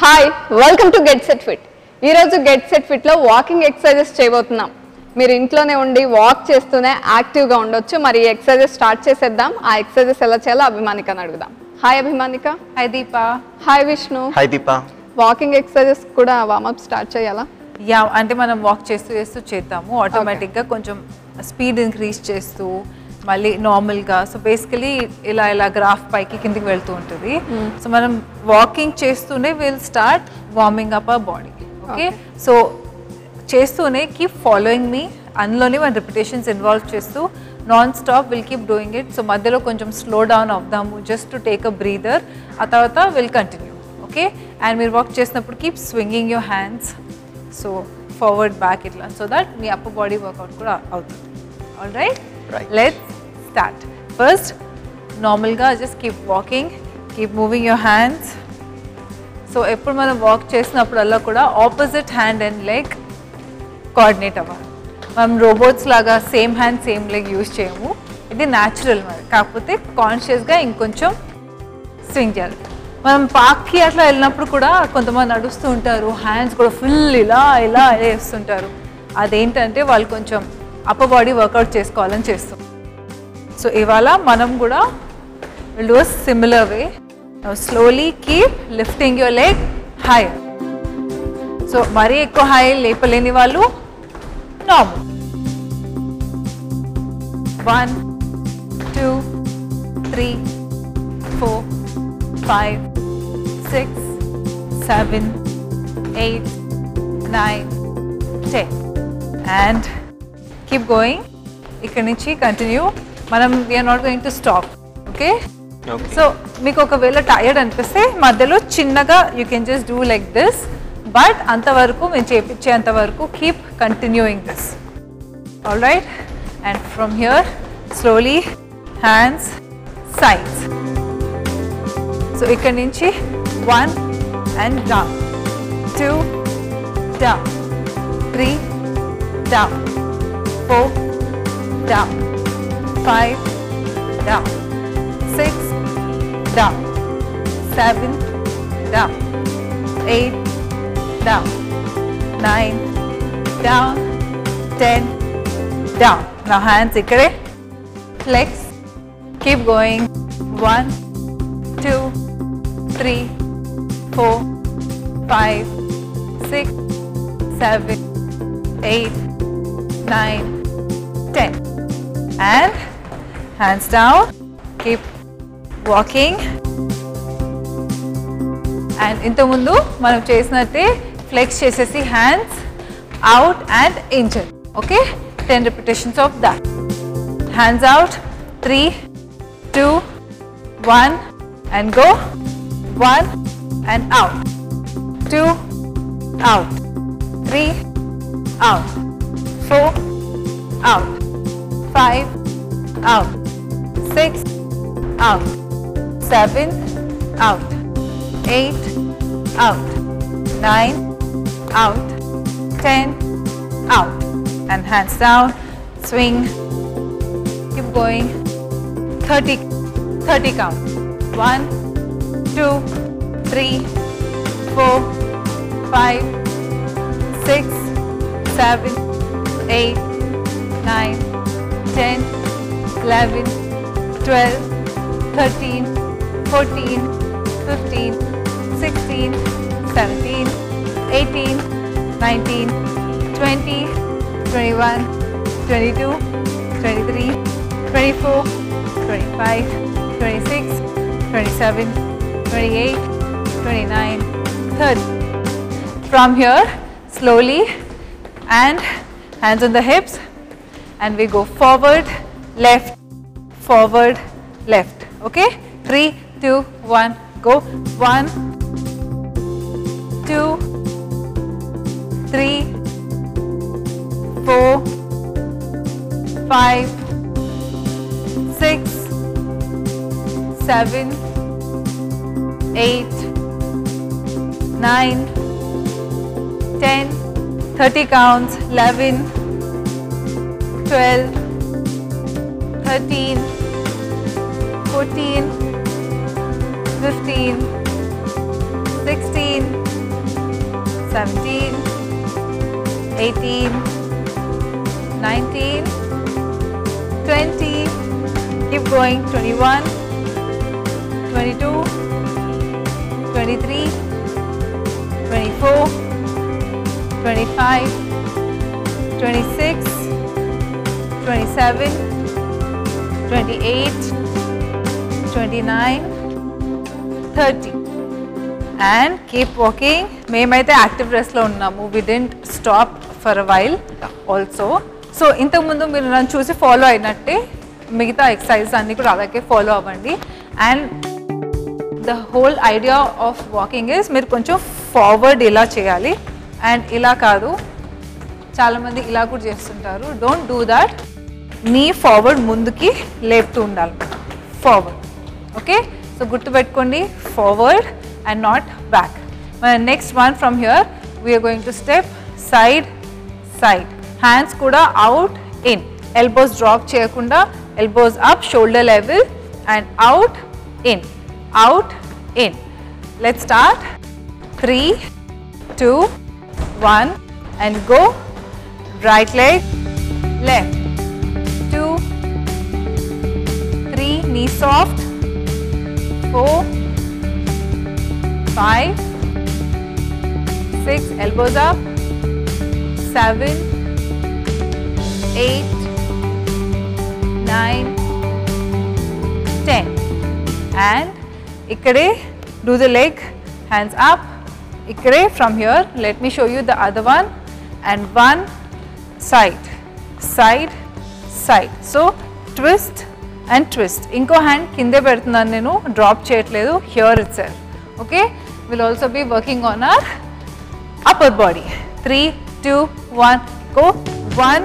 Hi welcome to get set fit. ఈరోజు get set ఫిట్లో walking exercises చేయబోతున్నాం. మీరు ఇంట్లోనే ఉండి వాక్ చేస్తూనే యాక్టివ్గా ఉండొచ్చు. మరి ఈ ఎక్సర్సైజెస్ స్టార్ట్ చేసేద్దాం. ఆ ఎక్సర్సైజెస్ ఎలా చేయాలో అభిమానికని అడుగుదాం. హాయ్ అభిమానిక. హాయ్ దీప. హాయ్ విష్ణు. హాయ్ దీప. వాకింగ్ ఎక్సర్సైజెస్ కూడా వార్మప్ స్టార్ట్ చేయాలా? యా, అంటే మనం వాక్ చేస్తూ చేస్తూ చేద్దాము. ఆటోమేటిక్గా కొంచెం స్పీడ్ ఇంక్రీజ్ చేస్తూ మళ్ళీ నార్మల్గా. సో బేసికలీ ఇలా ఇలా గ్రాఫ్ పైకి కిందికి వెళ్తూ ఉంటుంది. సో మనం వాకింగ్ చేస్తూనే will start warming up our body. Okay, so చేస్తూనే కీప్ ఫాలోయింగ్ మీ. అందులోనే మన రిపిటేషన్స్ ఇన్వాల్వ్ చేస్తూ non stop will keep doing it. So మధ్యలో కొంచెం స్లో డౌన్ అవుదాము, just to take a breather. ఆ తర్వాత విల్ కంటిన్యూ. ఓకే, అండ్ మీరు వాక్ చేసినప్పుడు keep swinging your hands. So forward back ఇట్లా, సో దట్ మీ అప్పర్ బాడీ వర్కౌట్ కూడా అవుతుంది. All right, let's start. First నార్మల్గా just keep walking, keep moving your hands. So ఎప్పుడు మనం వాక్ చేసినప్పుడల్లా కూడా opposite hand and leg coordinate అవ్వాలి. మనం రోబోట్స్ లాగా same hand same leg use చేయము. ఇది న్యాచురల్ మరి, కాకపోతే కాన్షియస్గా ఇంకొంచెం స్వింగ్ చేయాలి. మనం పార్క్కి అట్లా వెళ్ళినప్పుడు కూడా కొంతమంది నడుస్తూ ఉంటారు, హ్యాండ్స్ కూడా ఫుల్ ఇలా ఇలా వేస్తుంటారు. అదేంటంటే వాళ్ళు కొంచెం అప్పర్ బాడీ వర్కౌట్ చేసుకోవాలని చేస్తాం. సో ఇవాళ మనం కూడా will do a similar way. Slowly keep lifting your leg hire. So మరీ ఎక్కువ హై లేపలేని వాళ్ళు నార్మల్. 1 2 3 4 5 6 7 8 9 10 and keep going. ఇక్కడ నుంచి కంటిన్యూ. మనం we are not going to stop. Okay, so మీకు ఒకవేళ టైర్డ్ అనిపిస్తే మధ్యలో చిన్నగా you can just do like this. But అంతవరకు మేము చేయించేంత వరకు keep continuing this. All right, and from here slowly hands sides. So ఇక్కడ నుంచి 1 and down, 2 down, 3 down, 4 down, 5 down, 6 down, 7 down, 8 down, 9 down, 10 down. Now hands ikkade, flex, keep going. 1 2 3 4 5 6 7 8 9 10 and hands down. Keep walking. And ఇంత ముందు మనం చేసినట్టే flex చేసేసి hands out and injure. Okay, 10 repetitions of that. Hands out, 3 2 1 and go. 1 and out, 2 out, 3 out, 4 out, 5 out, 6 out, 7 out, 8 out, 9 out, 10 out, and hands down. Swing, keep going. 30 count. 1 2 3 4 5 6 7 8 9 10 11 12 13 14 15 16 17 18 19 20 21 22 23 24 25 26 27 28 29 30. From here slowly and hands on the hips, and we go forward left forward left. Okay, 3 2 1 go. 1 2 3 4 5 6 7 8 9 10 30 counts. 11 12 13 14 15 16, 17, 18, 19, 20, keep going, 21, 22, 23, 24, 25, 26, 27, 28, 29, 30. And keep walking. మేమైతే active రెస్ట్లో ఉన్నాము. We didn't stop for a while also. So ఇంతకుముందు మీరు నన్ను చూసి follow అయినట్టే మిగతా exercises అన్నీ కూడా అలాగే ఫాలో అవ్వండి. And the whole idea of walking is మీరు కొంచెం ఫార్వర్డ్ ఇలా చేయాలి అండ్ ఇలా కాదు. చాలామంది ఇలా కూడా చేస్తుంటారు. Don't do that. నీ ఫార్వర్డ్ ముందుకి లేపుతూ ఉండాలి. ఫార్వర్డ్. ఓకే, సో గుర్తుపెట్టుకోండి, forward and not back. Next one from here we are going to step side side. Hands kuda out in. Elbows drop cheyakunda, elbows up shoulder level and out in. Out in. Let's start. 3, 2, 1 and go. Right leg left. 2, 3 knee soft. 4, 5, 6 elbows up, 7, 8, 9, 10 and ikkade do the leg hands up. Ikkade from here let me show you the other one and one side side side. So twist and twist. Inko hand kinde pedutunnanu nenu, drop cheyatledu, here itself. Okay, we'll also be working on our upper body. 3, 2, 1 go. 1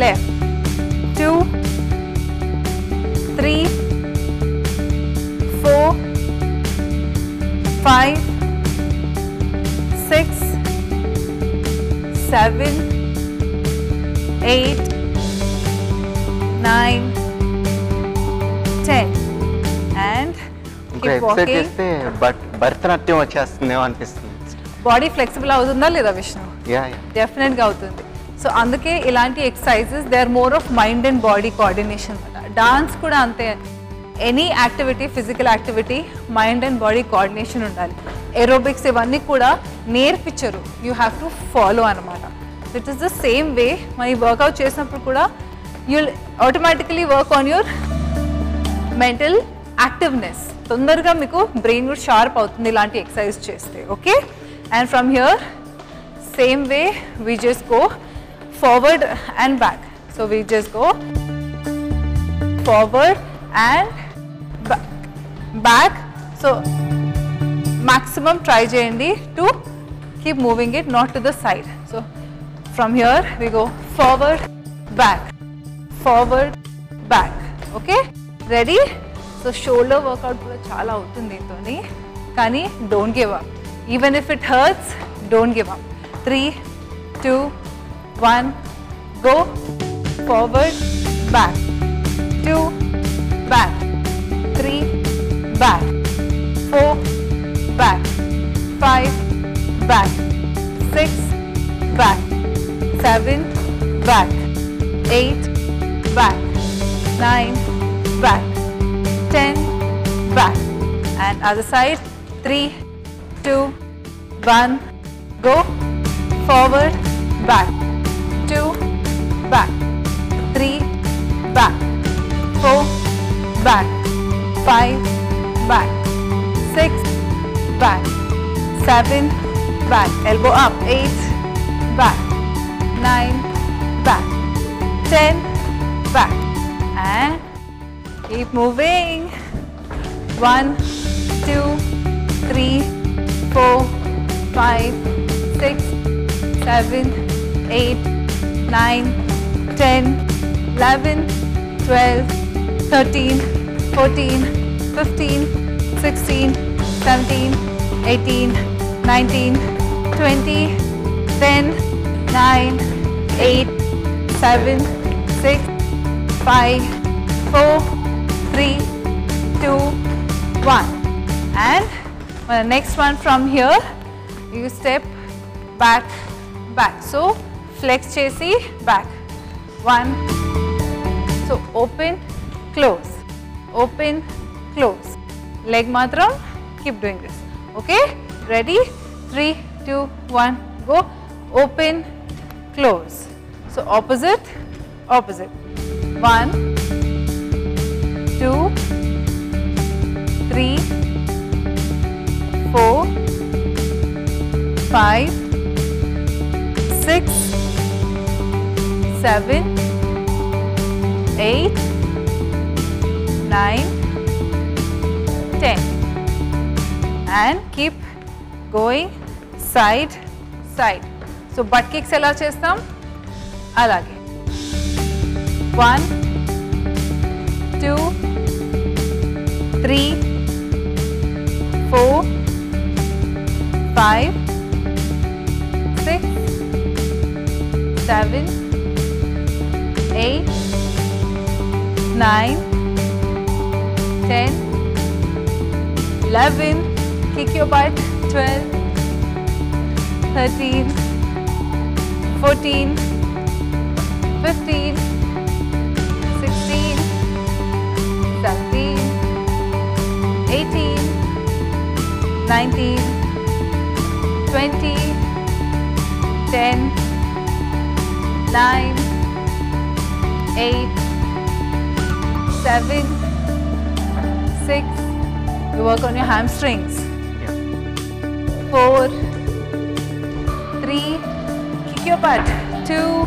left, 2, 3, 4, 5, 6, 7, 8, 9, 10 and keep walking. But Bharatanatyam వచ్చేస్తుందేమో అనిపిస్తుంది. Body flexible అవుతుందా లేదా Vishnu? Yeah డెఫినెట్గా అవుతుంది. So అందుకే ఇలాంటి exercises they are more of mind and body coordination అనమాట. Dance కూడా అంతే. Any activity, physical activity, mind and body coordination ఉండాలి. ఏరోబిక్స్ ఇవన్నీ కూడా నేర్పించరు, యూ హ్యావ్ టు ఫాలో అనమాట. It is the same way. మన ఈ వర్కౌట్ చేసినప్పుడు కూడా you'll automatically work on your mental activeness. తొందరగా మీకు బ్రెయిన్ కూడా షార్ప్ అవుతుంది ఇలాంటి ఎక్సర్సైజ్ చేస్తే. Okay, and from here same way we just go forward and back. So we just go forward and back. So maximum try cheyandi to keep moving it, not to the side. So from here we go forward, back, forward, back. Okay, ready? So shoulder workout kuda chaala avutundi dintoni, kani don't give up. Even if it hurts, don't give up. 3, 2, 1 go. Forward, back, 2 back, 3 back, 4 back, 5 back, 6 back, 7 back, 8 back, 9 back, 10 back, and other side. 3, 2, 1 go. Forward, back, 2 back, 3 back, 4 back, 5 back, 6 back, 7 back, elbow up, 8 back, 9 back, 10 back, and keep moving. 1, 2, 3, 4, 5, 6, 7, 8, 9, 10, 11, 12, 13, 14, 15, 16, 17, 18, 19, 20, 10, 9, 8, 7, 6, 5, 4, 3, 2, 1 and Next one from here, you step back, back. So flex chesi back. 1. So open, close, open, close. Leg matram, keep doing this. Okay? Ready? 3, 2, 1, go. Open, close. So opposite, opposite. 1, 2, 3, 4, 5, 6, 7, 8, 9, 10. And keep going side, side. So butt kicks ela chestam alage. 1, 2, 3, 4, 5, 6, 7, 8, 9, 10, 11, kick your butt, 12, 13, 14, 15, 16, 17, 18, 19, 20, 10, 9, 8, 7, 6, you work on your hamstrings. 4, 3, kick your butt, 2,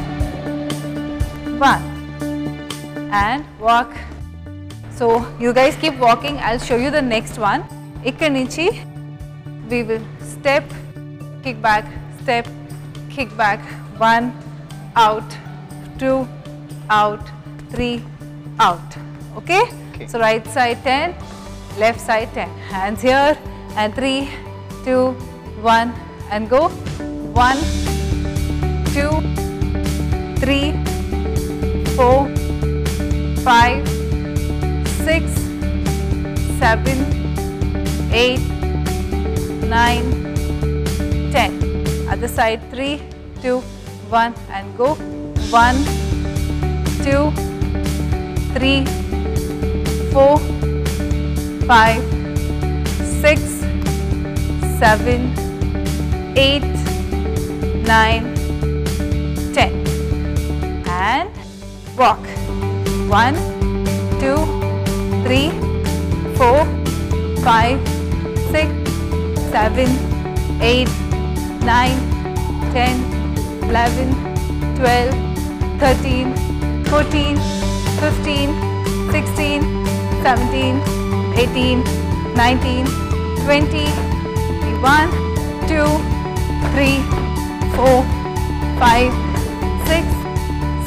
1, and walk. So you guys keep walking. I'll show you the next one. Ikkad nunchi we will step, kick back, step, kick back. 1, out, 2, out, 3, out. Okay? So right side 10, left side 10. Hands here and 3, 2, 1 and go. 1, 2, 3, 4, 5, 6, 7, 8, 9, 10. Other side 3, 2, 1 and go. 1, 2, 3, 4, 5, 6, 7, 8, 9, 10. And walk. 1, 2, 3, 4, 5, 6, 7, 8, 9, 10, 11, 12, 13, 14, 15, 16, 17, 18, 19, 20, 21, 2, 3, 4, 5, 6,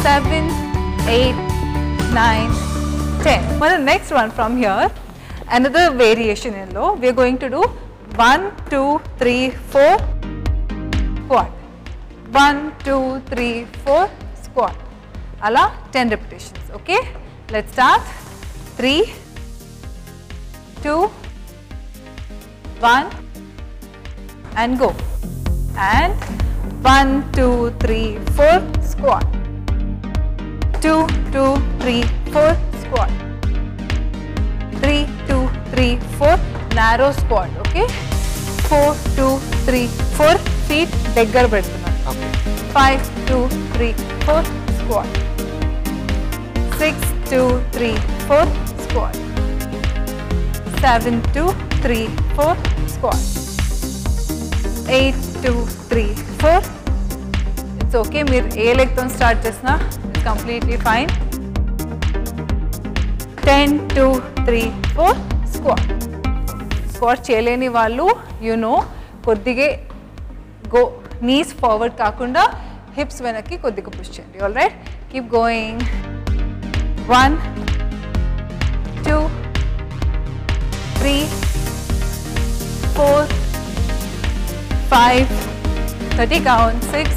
7, 8, 9, 10. Well, the next one from here, another variation in low. We are going to do 1, 2, 3, 4, squat. 1, 2, 3, 4, squat. Ala 10 repetitions. Okay? Let's start. 3, 2, 1 and go. And 1, 2, 3, 4, squat. 2, 2, 3, 4, squat. 3, 2, 3, 4, narrow squat. Okay? 4, 2, 3, 4, feet దగ్గర పెడుతున్నాను. 5, 2, 3, 4, squat. 6, 2, 3, 4, squat. 7, 2, 3, 4, squat. 8, 2, 3, 4. It's okay. మీరు ఏ leg తో start చేసినా it's completely fine. 10, 2, 3, 4, squat. Squat చేయలేని వాళ్ళు కొద్దిగా go knees forward కాకుండా hips వెనక్కి కొద్దిగా push చేయండి. All right? Keep going. 1, 2, 3, 4, 5, 30 count, 6,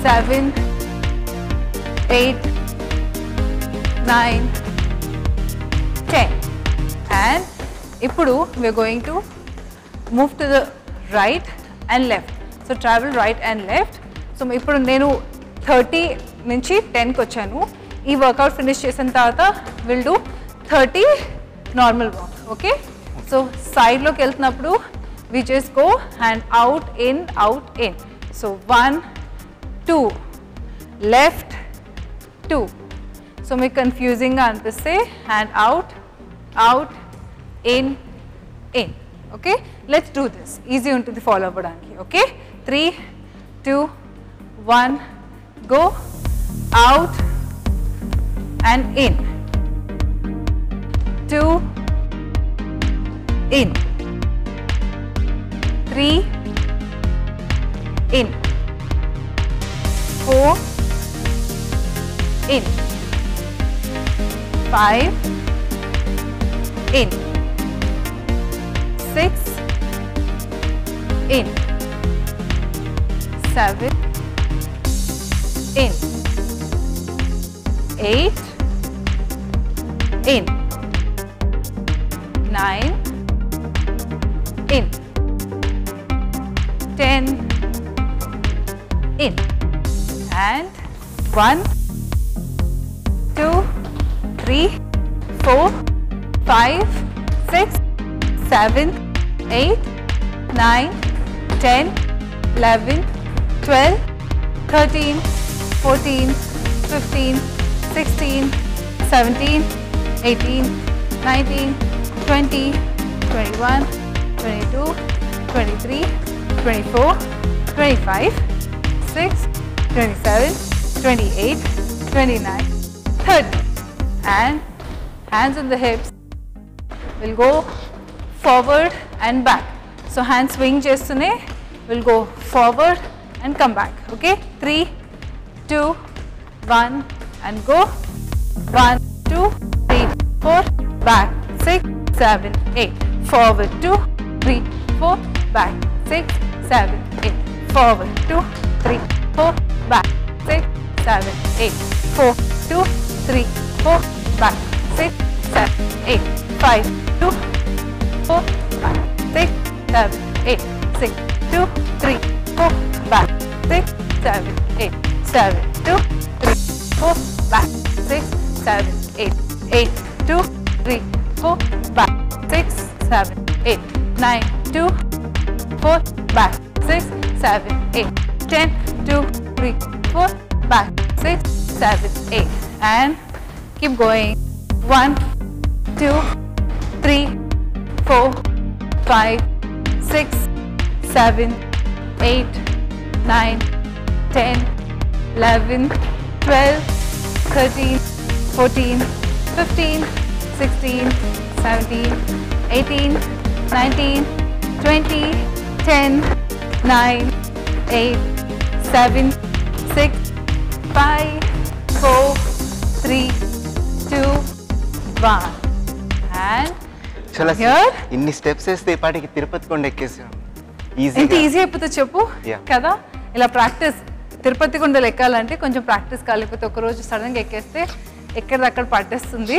7, 8, 9, 10. And ఇప్పుడు we're going to move to the right and left. So travel right and left. So ఇప్పుడు నేను 30 నుంచి 10కి వచ్చాను. ఈ వర్కౌట్ ఫినిష్ చేసిన తర్వాత will do 30 normal walk. Okay, so సైడ్లోకి వెళ్తున్నప్పుడు we just go hand out in out in. So 1 2 left 2. So మీకు కన్ఫ్యూజింగ్గా అనిపిస్తే hand out out in in. Okay, let's do this. Easy ఉంటుంది ఫాలో అవ్వడానికి. Okay, 3 2 1 go out and in. 2 in. 3 in. 4 in. 5 in. 6 in. 7 in. 8 in. 9 in. 10 in. And 1 2 3 4 5 6 7 8 9 10 11 12 13 14 15 16 17 18 19 20 21 22 23 24 25 6 27 28 29 30. And hands on the hips. We'll go forward and back. So hands swing chestune, we'll go forward and come back. Okay, 3 2 1 and go. 1 2 3 4 back 6 7 8 forward 2 3 4 back 6 7 8 forward 2 3 4 back 6 7 8 4 2 3 4 back 6 7 8 5 2 4 back 6 7 8 6 2 3 4 back 6 7 8 7 2 3 4 back 6 7 8 8 2 3 4 back 6 7 8 9 2 4 back 6 7 8 10 2 3 4 back 6 7 8 and keep going. 1 2 3 4 5 6 7 8 9 10 11 12 13 14 15 16 17 18 19 20 10 9 8 7 6 5 4 3 2 1 and చాలా here ఇన్ని steps వేస్తే ఈ పాటికి తిరుపతి కొండ ఎక్కేసాం. ఎంత easy అయిపోతే చెప్పు కదా. ఇలా ప్రాక్టీస్ తిరుపతి కొండలు ఎక్కాలంటే కొంచెం ప్రాక్టీస్ కాలేకపోతే ఒకరోజు సడన్గా ఎక్కేస్తే ఎక్కడిదక్కడ పట్టేస్తుంది.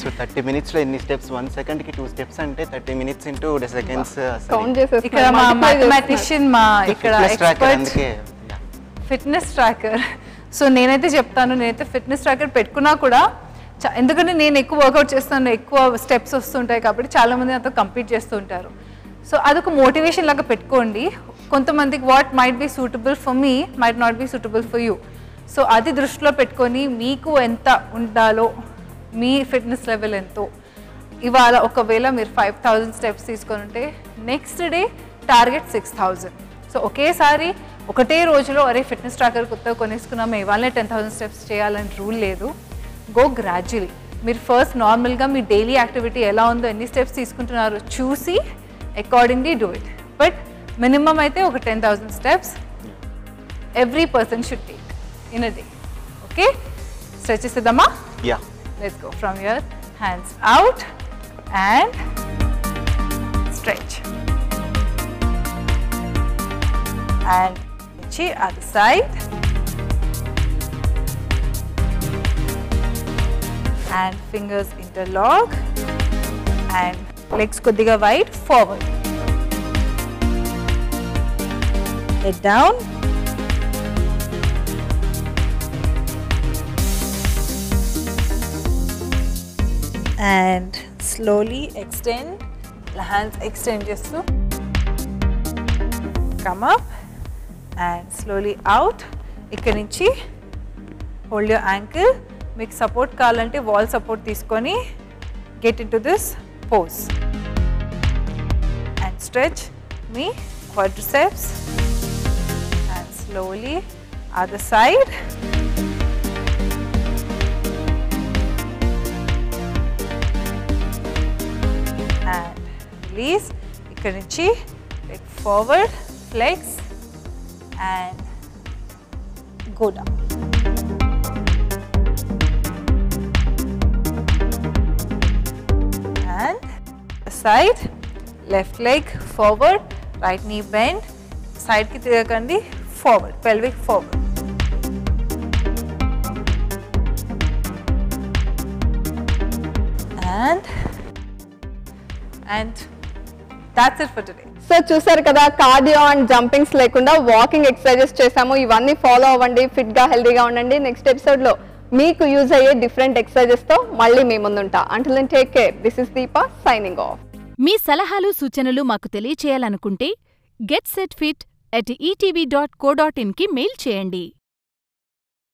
సో 30 minutes లో ఎన్ని స్టెప్స్, 1 second కి 2 steps అంటే 30 minutes into 2 seconds. కౌంట్ చేసేస్తున్నారు. ఇక్కడ మా మ్యాథమెటిషియన్ మా ఇక్కడ ఎక్స్పర్ట్ ఫిట్నెస్ ట్రాకర్. సో నేనైతే చెప్తాను, నేనైతే ఫిట్నెస్ ట్రాకర్ పెట్టుకున్నా కూడా ఎందుకంటే నేను ఎక్కువ వర్కౌట్ చేస్తాను, ఎక్కువ స్టెప్స్ వస్తుంటాయి కాబట్టి చాలామంది నాతో కంప్లీట్ చేస్తూ ఉంటారు. సో అదొక మోటివేషన్ లాగా పెట్టుకోండి. కొంతమందికి what might be suitable for me might not be suitable for you. So అది దృష్టిలో పెట్టుకొని మీకు ఎంత ఉండాలో, మీ ఫిట్నెస్ లెవెల్ ఎంతో, ఇవాళ ఒకవేళ మీరు 5000 స్టెప్స్ తీసుకొని ఉంటే నెక్స్ట్ డే టార్గెట్ 6000. సో ఒకేసారి ఒకటే రోజులో అరే ఫిట్నెస్ ట్రాకర్ కొత్తగా కొనేసుకున్నాము ఇవాళనే 10,000 స్టెప్స్ చేయాలని రూల్ లేదు. Go gradually. మీరు ఫస్ట్ నార్మల్గా మీ డైలీ యాక్టివిటీ ఎలా ఉందో, ఎన్ని స్టెప్స్ తీసుకుంటున్నారో చూసి accordingly do it. But minimum అయితే ఒక 10,000 steps every person should take in a day. Okay, stretch చేద్దామా? Yeah, let's go from here, hands out and stretch and other side and fingers interlock and legs కొద్దిగా wide, forward, head down, and slowly extend, hands extend చేస్తూ come up and slowly out. ఇక్కడ నుంచి hold your ankle. మీకు support కావాలంటే wall support తీసుకొని get into this pose and stretch me quadriceps and slowly other side. And release. ఇక్కడ నుంచి leg forward, flex and go down. And side, left leg forward, right knee bend, side ki tiragandi, forward, pelvic forward. And that's it for today. So చూసారు కదా, cardio and jumpings లేకుండా walking exercises చేసాము. ఇవన్నీ follow అవ్వండి, ఫిట్గా హెల్దీగా ఉండండి. Next ఎపిసోడ్లో మీకు యూజ్ అయ్యే డిఫరెంట్ ఎక్సర్సైజెస్తో మళ్ళీ మీ ముందుంటా. Until then take care. This is Deepa signing off. మీ సలహాలు సూచనలు మాకు తెలియచేయాలనుకుంటే getsetfit@etv.co.in కి మెయిల్ చేయండి.